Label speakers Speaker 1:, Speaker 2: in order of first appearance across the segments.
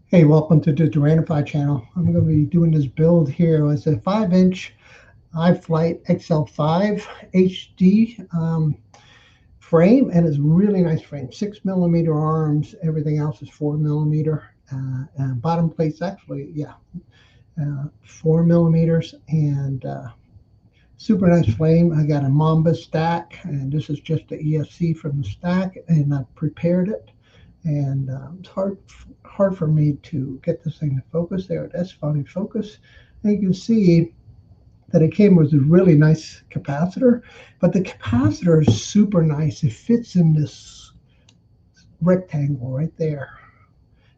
Speaker 1: Hey, welcome to the Duranify channel. I'm going to be doing this build here. It's a 5-inch Iflight XL5 HD frame, and it's a really nice frame. 6mm arms, everything else is 4mm. And bottom plate's actually, 4mm, and super nice flame. I got a Mamba stack, and this is just the ESC from the stack, and I prepared it. And it's hard for me to get this thing to focus. There it is, finally focus. And you can see that it came with a really nice capacitor, but the capacitor is super nice. It fits in this rectangle right there.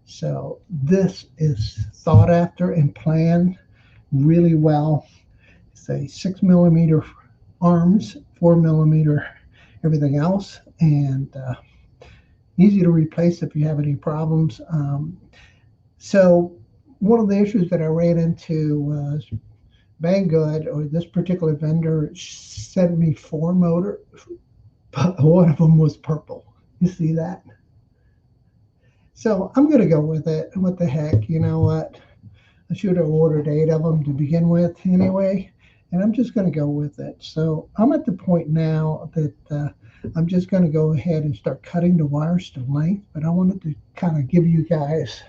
Speaker 1: So this is thought after and planned really well. It's a 6mm arms, 4mm everything else, and easy to replace if you have any problems. So one of the issues that I ran into was Banggood, or this particular vendor, sent me 4 motors, but one of them was purple. You see that? So I'm going to go with it. What the heck? You know what? I should have ordered 8 of them to begin with anyway, and I'm just going to go with it. So I'm at the point now that I'm just going to go ahead and start cutting the wires to length, but I wanted to kind of give you guys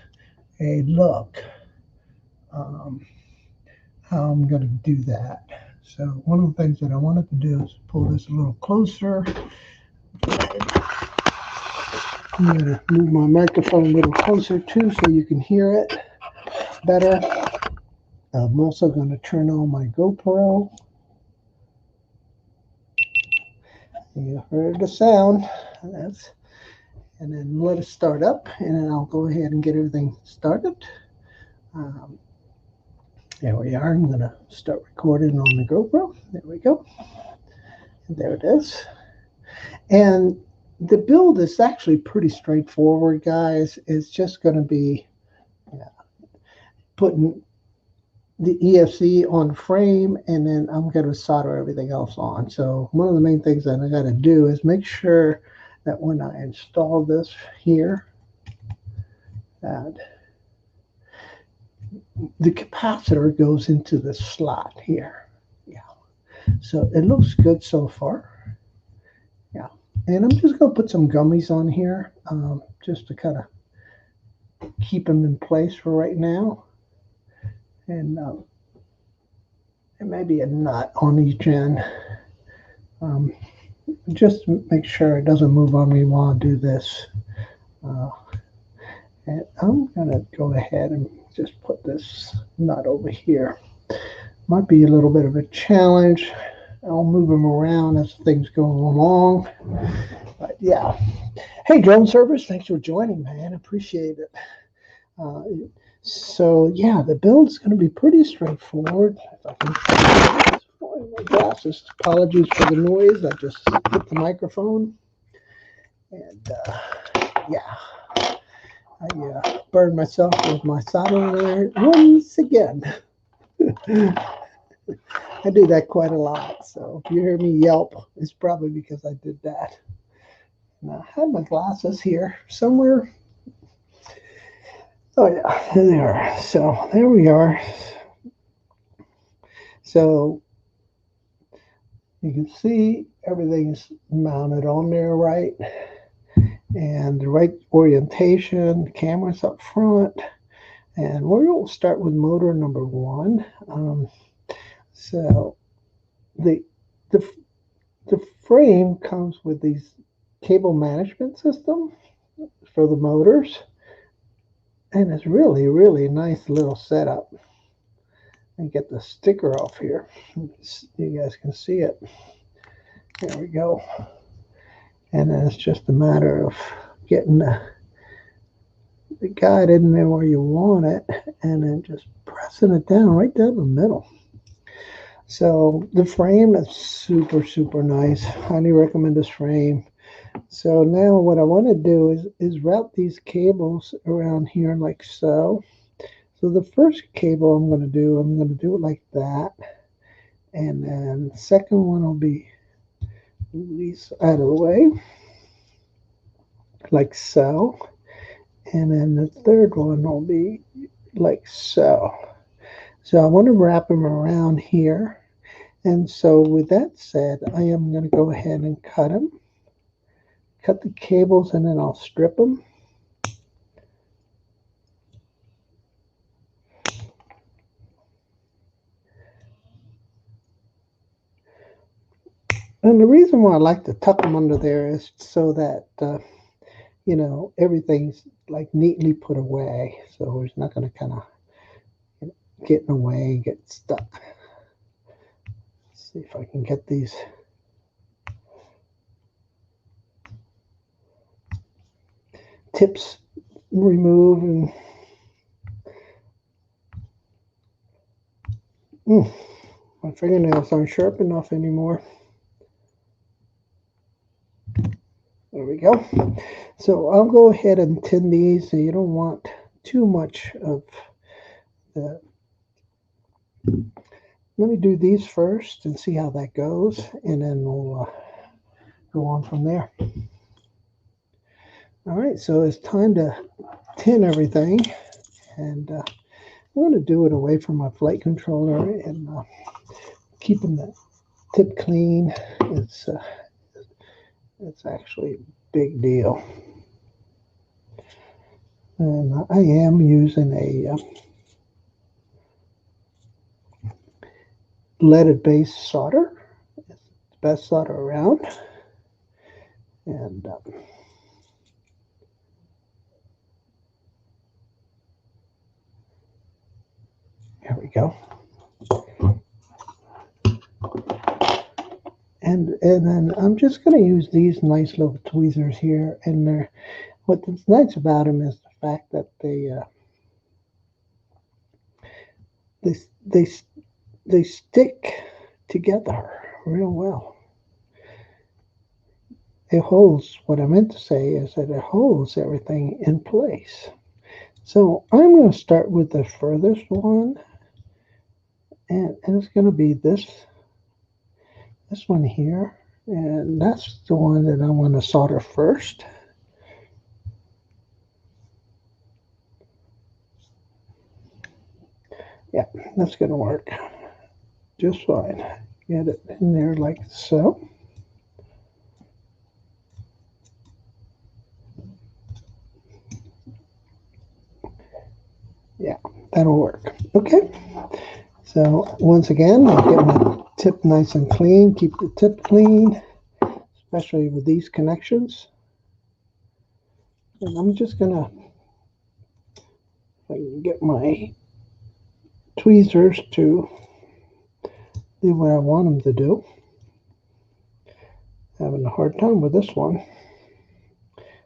Speaker 1: a look um, how I'm going to do that. So one of the things that I wanted to do is pull this a little closer. I'm going to move my microphone a little closer too so you can hear it better. I'm also going to turn on my GoPro. You heard the sound. And then let it start up, and then I'll go ahead and get everything started. There we are. I'm going to start recording on the GoPro. There we go. And there it is. And the build is actually pretty straightforward, guys. It's just going to be putting the ESC on frame, and then I'm going to solder everything else on. So one of the main things that I got to do is make sure that when I install this here, that the capacitor goes into the slot here. Yeah. So it looks good so far. Yeah. And I'm just going to put some gummies on here just to kind of keep them in place for right now. And maybe a nut on each end. Just make sure it doesn't move on me while I do this. And I'm going to go ahead and just put this nut over here. Might be a little bit of a challenge. I'll move them around as things go along. But yeah. Hey, Drone Service, thanks for joining, man. Appreciate it. So yeah, the build's going to be pretty straightforward. If I can find my glasses. Apologies for the noise. I just hit the microphone. And yeah. I burned myself with my soldering iron once again. I do that quite a lot, so if you hear me yelp, it's probably because I did that. And I have my glasses here somewhere. Oh yeah, there they are. So there we are. So you can see everything's mounted on there, right? And the right orientation, the camera's up front. And we'll start with motor number 1. So the frame comes with these cable management system for the motors, and it's really, really nice little setup. And get the sticker off here. You guys can see it. There we go. And then it's just a matter of getting the guide in there where you want it, and then just pressing it down right down the middle. So the frame is super, super nice. Highly recommend this frame. So now what I want to do is route these cables around here like so. So the first cable I'm going to do it like that. And then the second one will be these out of the way, like so. And then the third one will be like so. So I want to wrap them around here. And so with that said, I am going to go ahead and cut them. Cut the cables and then I'll strip them. And the reason why I like to tuck them under there is so that, you know, everything's like neatly put away. So it's not going to kind of get in the way and get stuck. Let's see if I can get these tips removed. And my fingernails aren't sharp enough anymore. There we go. So I'll go ahead and tin these. So you don't want too much of the. Let me do these first and see how that goes, and then we'll go on from there. All right, so it's time to tin everything, and I'm going to do it away from my flight controller and keeping the tip clean. It's actually a big deal. And I am using a leaded base solder. It's the best solder around. And here we go. And then I'm just going to use these nice little tweezers here. And what's nice about them is the fact that they stick together real well. It holds, what I meant to say is that it holds everything in place. So I'm going to start with the furthest one, and it's going to be this one here, and that's the one that I want to solder first. Yeah, that's going to work just fine. Get it in there like so. Yeah, that'll work. Okay. So once again, I'll get my tip nice and clean. Keep the tip clean, especially with these connections. And I'm just going to get my tweezers to do what I want them to do. Having a hard time with this one.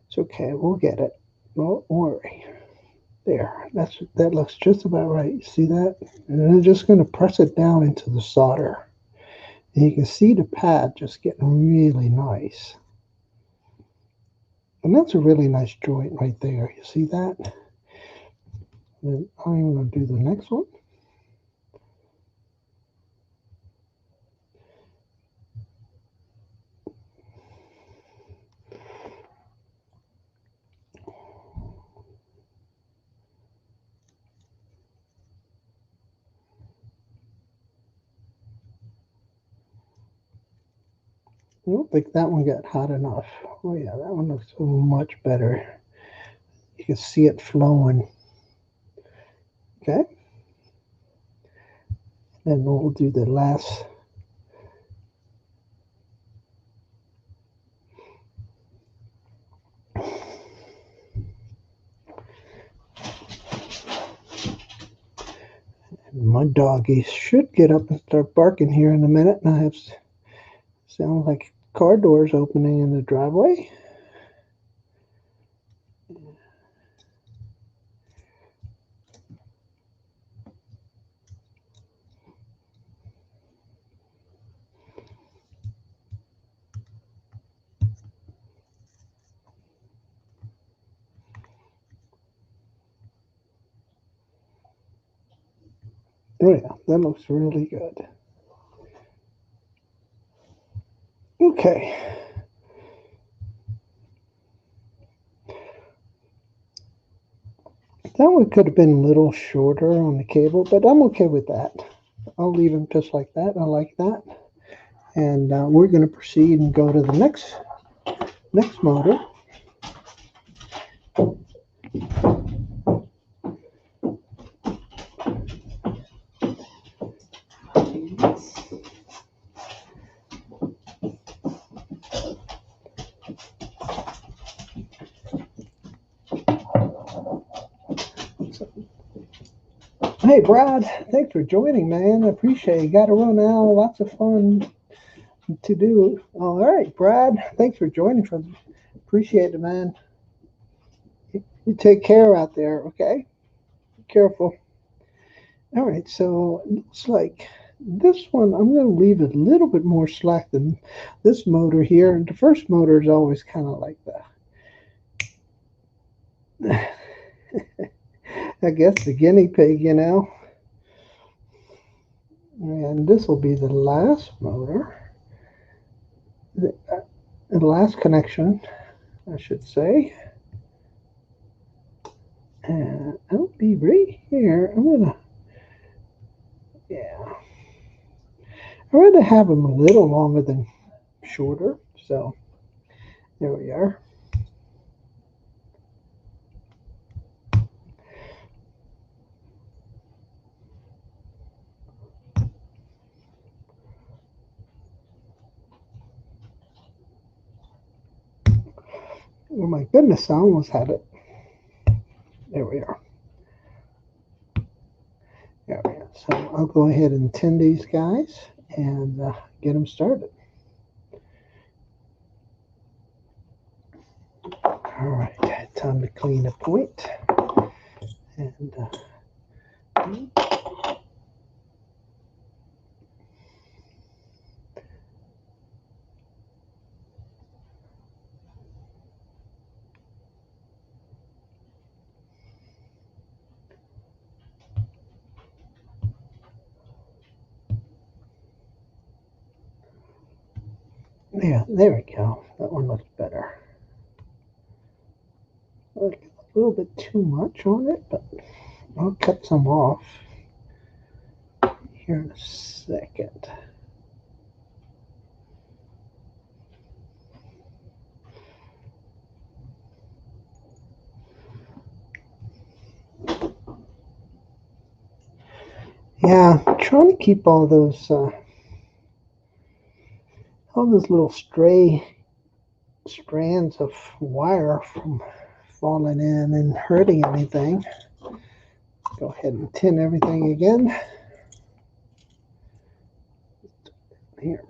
Speaker 1: It's okay, we'll get it. Don't worry. There, that looks just about right. See that? And I'm just going to press it down into the solder. And you can see the pad just getting really nice. And that's a really nice joint right there. You see that? And I'm going to do the next one. I don't think that one got hot enough. Oh yeah, that one looks so much better. You can see it flowing. Okay. Then we'll do the last. My doggies should get up and start barking here in a minute, and I have sound like car doors opening in the driveway. Oh yeah, that looks really good. Okay. That one could have been a little shorter on the cable, but I'm okay with that. I'll leave them just like that. I like that. And we're going to proceed and go to the next motor. Hey, Brad, thanks for joining, man. I appreciate it. Got to run now. Lots of fun to do. All right, Brad, thanks for joining. Appreciate it, man. You take care out there, okay? Be careful. All right, so it looks like this one, I'm going to leave it a little bit more slack than this motor here. The first motor is always kind of like the, I guess, the guinea pig, you know. And this will be the last motor, the last connection, I should say. And I'll be right here. I'm going to, yeah. I'd rather have them a little longer than shorter. So there we are. Oh my goodness, I almost had it. There we are. There we are. So I'll go ahead and tin these guys and get them started. All right, time to clean the point. And yeah, there we go. That one looks better. Like a little bit too much on it, but I'll cut some off here in a second. Yeah, I'm trying to keep all those little stray strands of wire from falling in and hurting anything. Go ahead and tin everything again. Here.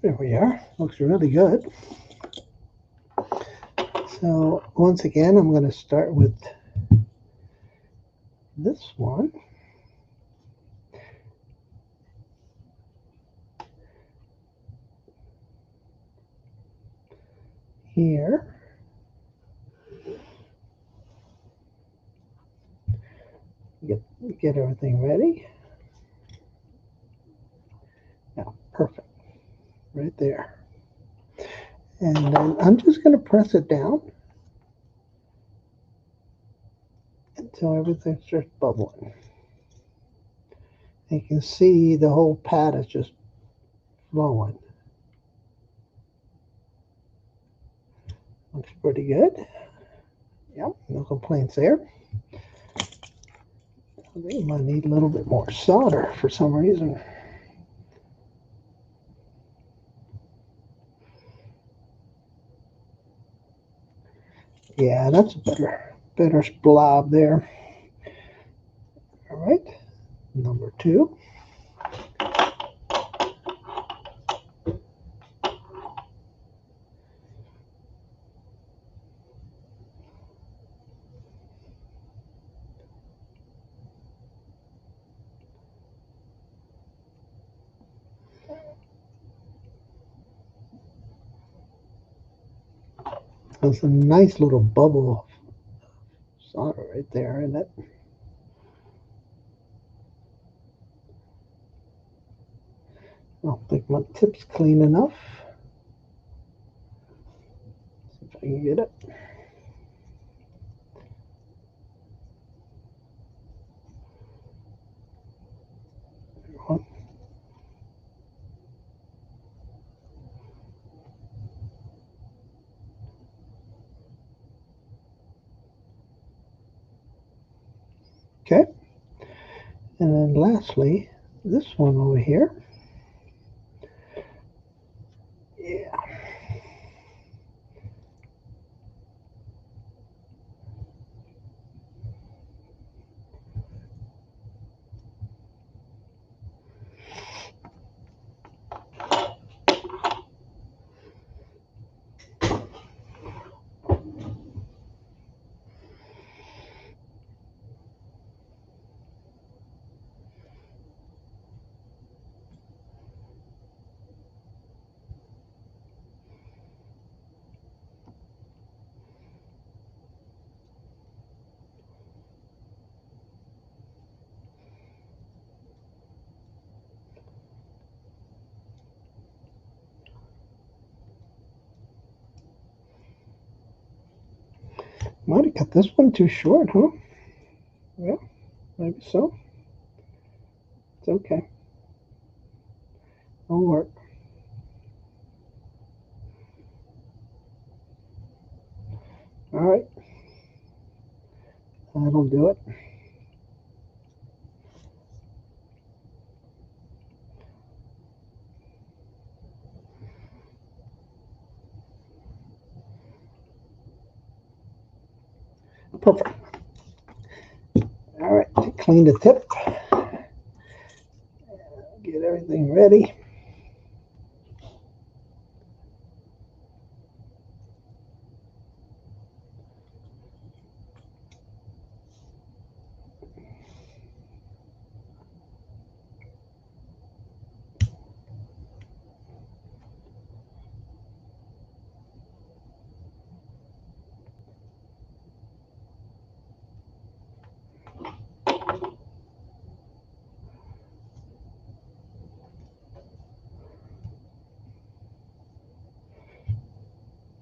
Speaker 1: There we are. Looks really good. So once again, I'm going to start with this one. Here. Get everything ready. Yeah, perfect. Right there. And then I'm just going to press it down until everything starts bubbling. You can see the whole pad is just flowing. Looks pretty good. Yep, no complaints there. I think I might need a little bit more solder for some reason. Yeah, that's a better blob there. All right, number 2. There's a nice little bubble of solder right there in it. I don't think my tip's clean enough. See if I can get it. Okay. And then lastly, this one over here. Yeah. Might have cut this one too short, huh? Yeah, maybe so. It's okay. It'll work. All right. That'll do it. Perfect. All right, clean the tip. Get everything ready.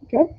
Speaker 1: Okay.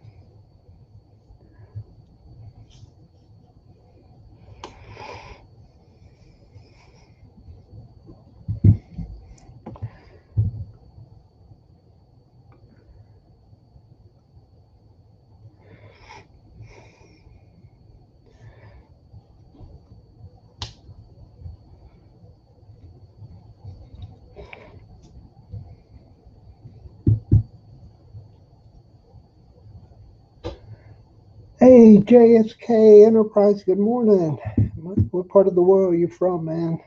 Speaker 1: Hey, JSK Enterprise, good morning. What part of the world are you from, man?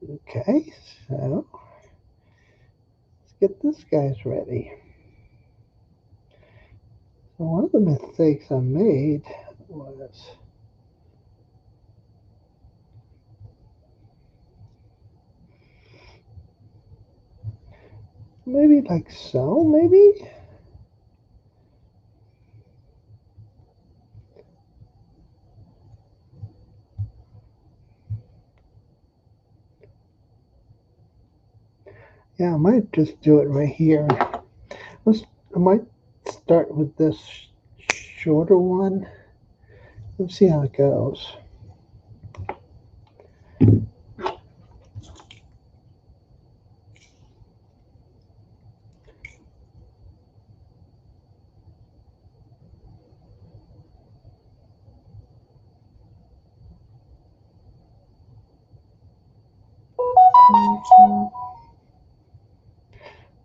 Speaker 1: Okay, so let's get this guy's ready. So one of the mistakes I made was maybe like so, maybe? Yeah, I might just do it right here. I might start with this shorter one. Let's see how it goes.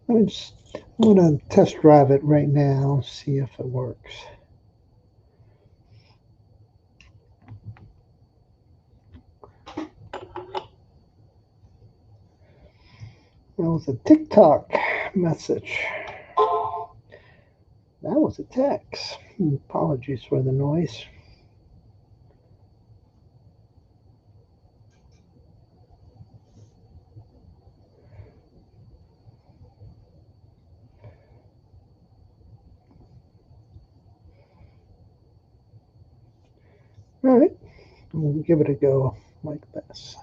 Speaker 1: I'm going to test drive it right now, see if it works. That was a TikTok message. That was a text. Apologies for the noise. All right, we'll give it a go like this.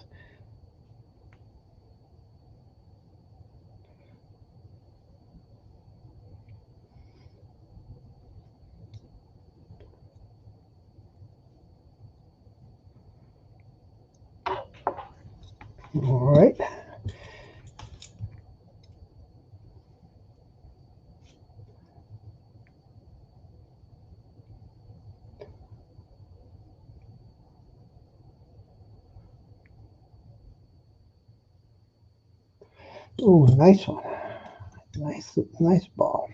Speaker 1: All right. Oh, nice one. Nice ball.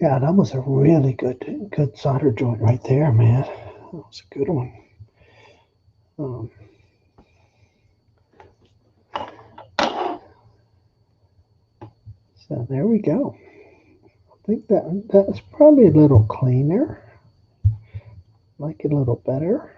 Speaker 1: Yeah, that was a really good solder joint right there, man. That was a good one. So there we go. I think that's probably a little cleaner. Like it a little better.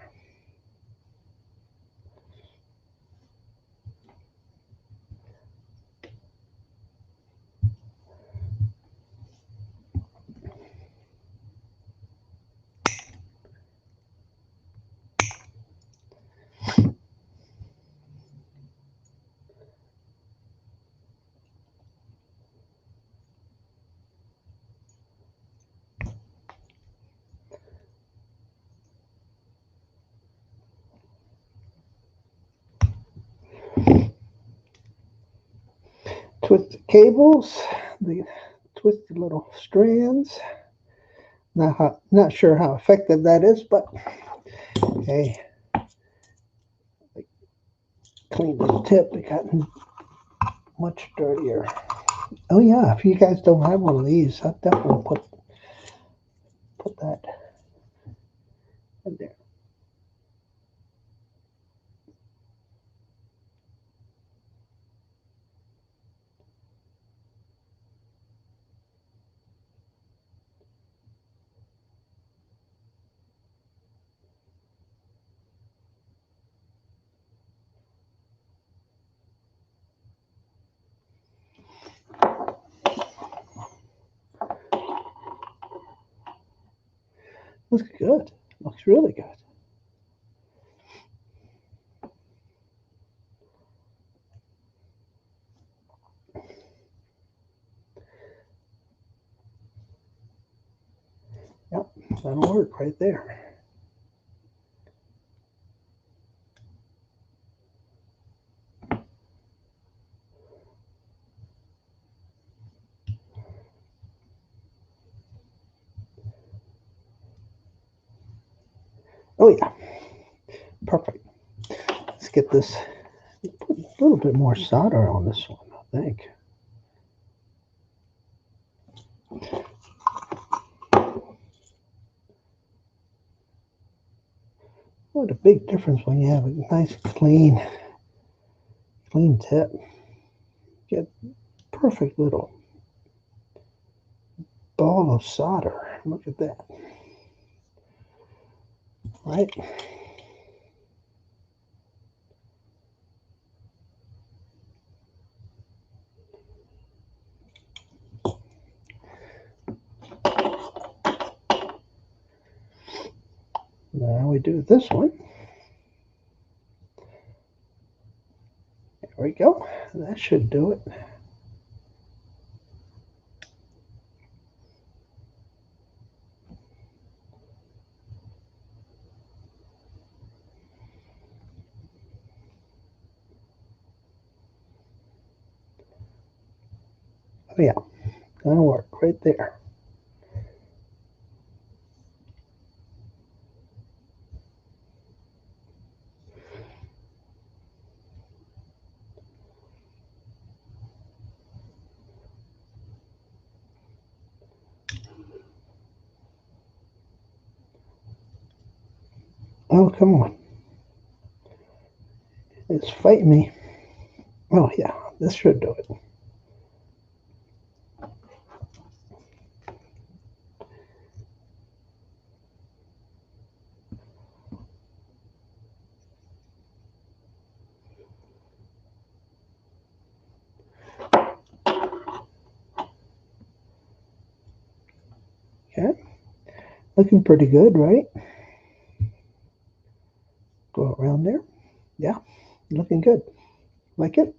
Speaker 1: Twisted cables, the twisted little strands. Not sure how effective that is, but hey, clean the tip. It got much dirtier. Oh yeah, if you guys don't have one of these, I'll definitely put that in there. Looks good. Looks really good. Yep, that'll work right there. Oh yeah, perfect. Let's get this, put a little bit more solder on this one, I think. What a big difference when you have a nice clean tip. Get perfect little ball of solder. Look at that. Right? Now we do this one. There we go. That should do it. Oh yeah, that'll work right there. Oh, come on. It's fighting me. Oh yeah, this should do it. Okay, looking pretty good, right? Go around there. Yeah, looking good. Like it?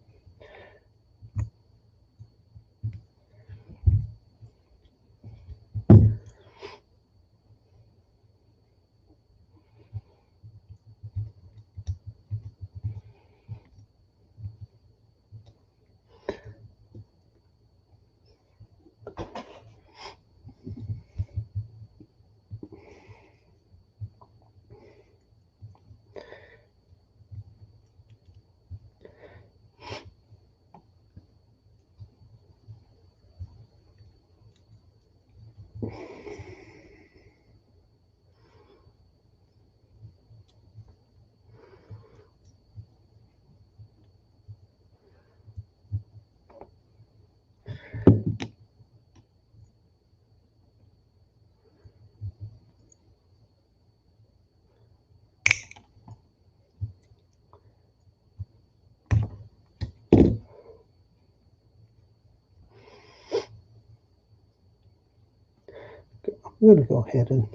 Speaker 1: I'm going to go ahead and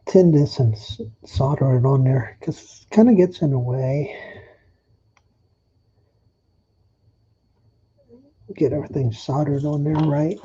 Speaker 1: tin this and solder it on there because it kind of gets in the way. Get everything soldered on there right.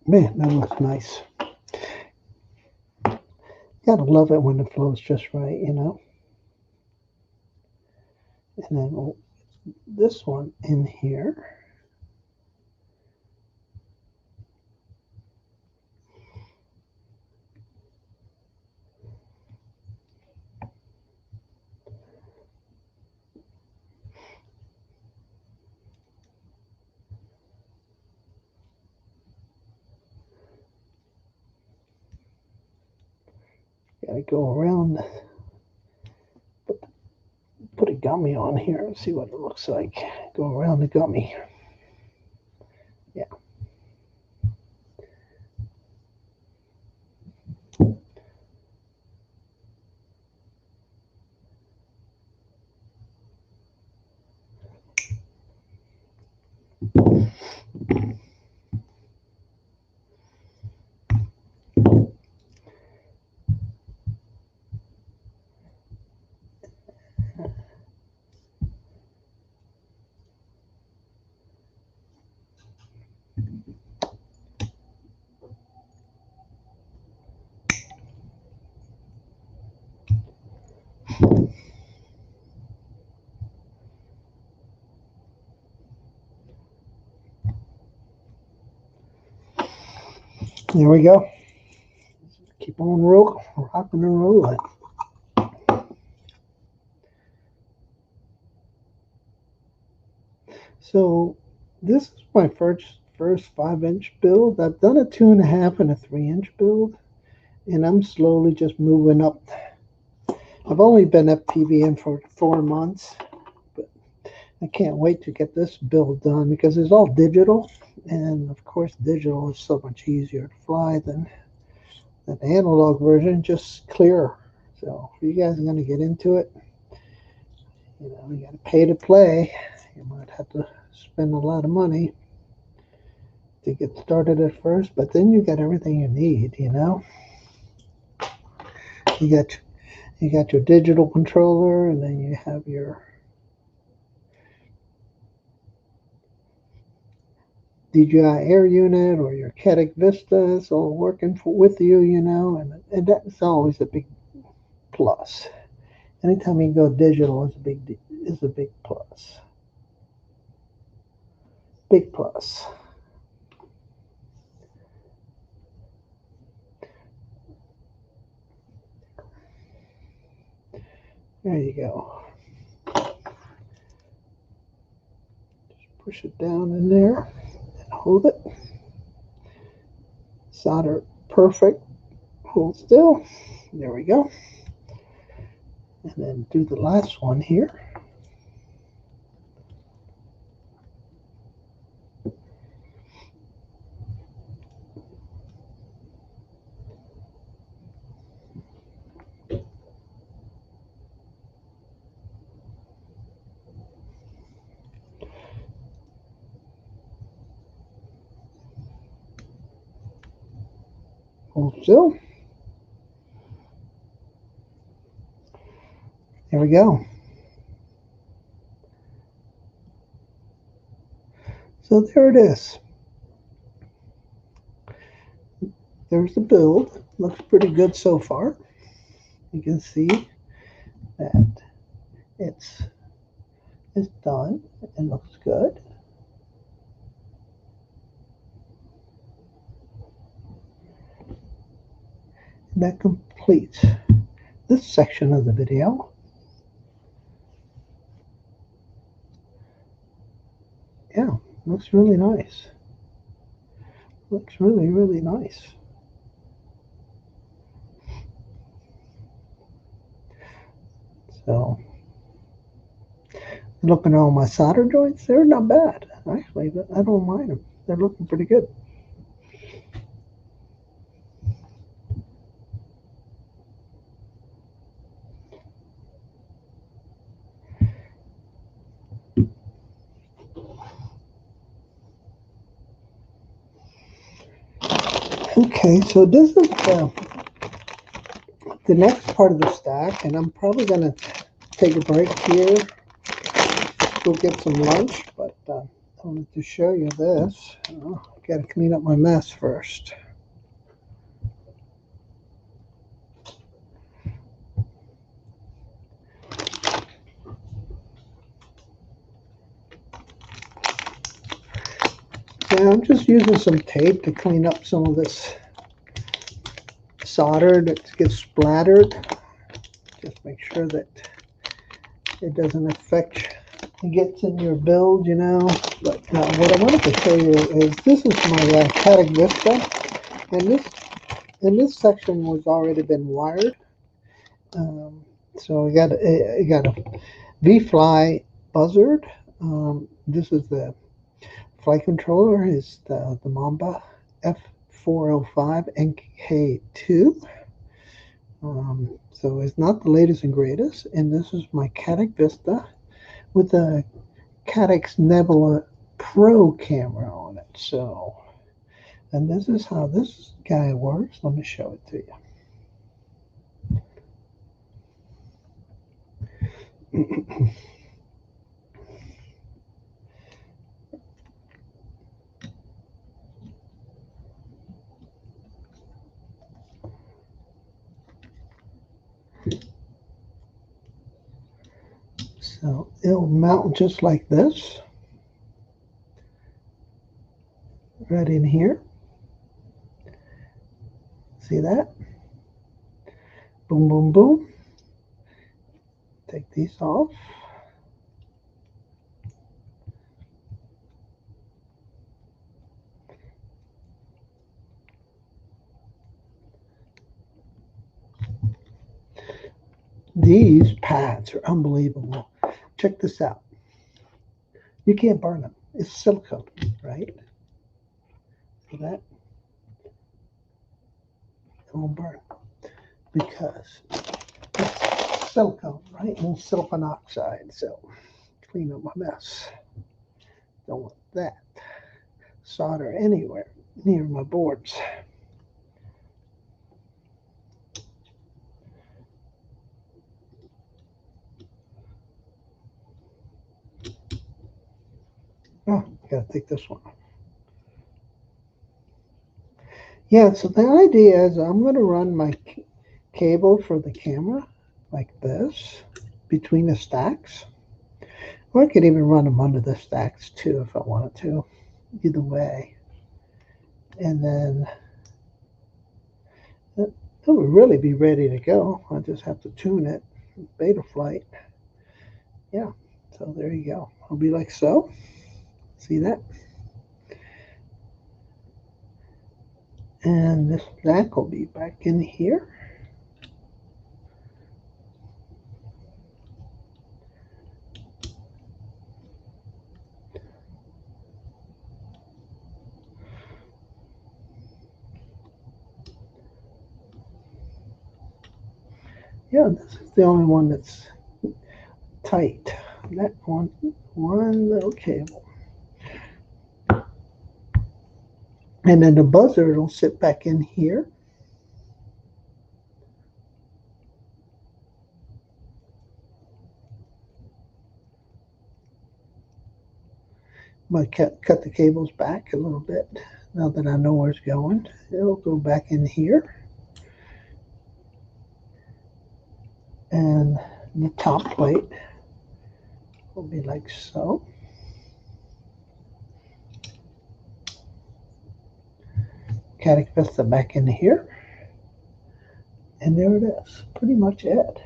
Speaker 1: Man, that looks nice. Gotta love it when the flow's just right, you know. And then this one in here. Gotta go around, put a gummy on here and see what it looks like. Go around the gummy. Yeah. There we go. Keep on rocking and rolling. So this is my first 5-inch build. I've done a 2.5 and a 3-inch build, and I'm slowly just moving up. I've only been FPVing for 4 months, but I can't wait to get this build done because it's all digital, and of course digital is so much easier to fly than the analog version, just clearer. So if you guys are going to get into it, you know, you got to pay to play. You might have to spend a lot of money, to get started at first, but then you got everything you need, you know. You got your digital controller, and then you have your DJI Air unit or your Caddx Vista. It's all working with you, you know, and that's always a big plus. Anytime you go digital is a big plus. Big plus. There you go. Just push it down in there and hold it. Solder perfect. Hold still. There we go. And then do the last one here. Hold still. There we go. So there it is. There's the build. Looks pretty good so far. You can see that it's done and looks good. And that completes this section of the video. Yeah, looks really nice. Looks really, really nice. So, looking at all my solder joints, they're not bad. Actually, I don't mind them. They're looking pretty good. Okay, so this is the next part of the stack, and I'm probably going to take a break here, go get some lunch, but I wanted to show you this. Got to clean up my mess first. Yeah, I'm just using some tape to clean up some of this solder that gets splattered. Just make sure that it doesn't affect, it gets in your build, you know. But what I wanted to show you is this is my Caddx Vista, and this section was already been wired. So I got a V-Fly buzzard. This is the flight controller, is the Mamba F405MK2. So it's not the latest and greatest. And this is my Caddx Vista with a Caddx Nebula Pro camera on it. So, and this is how this guy works. Let me show it to you. So it'll mount just like this, right in here. See that? Boom, boom, boom. Take these off. These pads are unbelievable. Check this out. You can't burn them. It's silicone, right? See that? It won't burn because it's silicone, right? And silicon oxide. So clean up my mess. Don't want that. solder anywhere near my boards. Oh, gotta take this one off. Yeah, so the idea is I'm going to run my cable for the camera like this between the stacks. Or I could even run them under the stacks too if I wanted to, either way. And then it would really be ready to go. I just have to tune it, Betaflight. Yeah, so there you go. It'll be like so. See that? And this stack will be back in here. Yeah, this is the only one that's tight. That one little cable. And then the buzzer will sit back in here. Might cut the cables back a little bit now that I know where it's going. It'll go back in here. And the top plate will be like so. Caddx Vista back in here. And there it is. Pretty much it.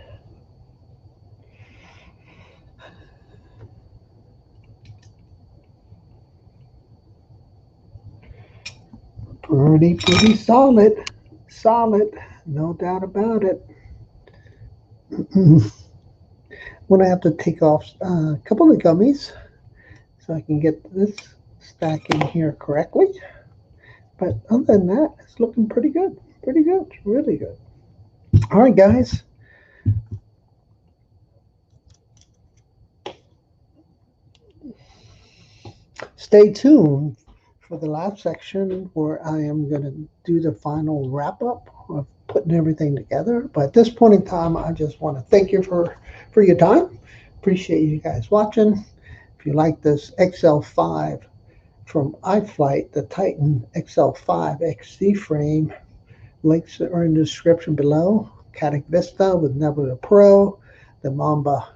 Speaker 1: Pretty solid. Solid. No doubt about it. I'm going to have to take off a couple of gummies so I can get this stack in here correctly. But other than that, it's looking pretty good. Pretty good. Really good. All right, guys. Stay tuned for the last section where I am going to do the final wrap up of putting everything together. But at this point in time, I just want to thank you for your time. Appreciate you guys watching. If you like this XL5 from Iflight, the Titan XL5 XC frame, links are in the description below. Caddx Vista with Nebula Pro, the Mamba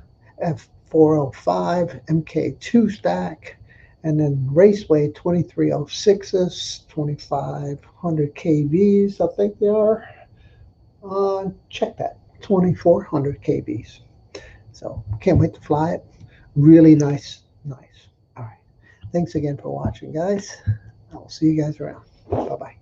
Speaker 1: F405MK2 stack, and then Raceway 2306s, 2500 KVs, I think they are. Check that, 2400 KVs. So can't wait to fly it. Really nice. All right. Thanks again for watching, guys. I will see you guys around. Bye-bye.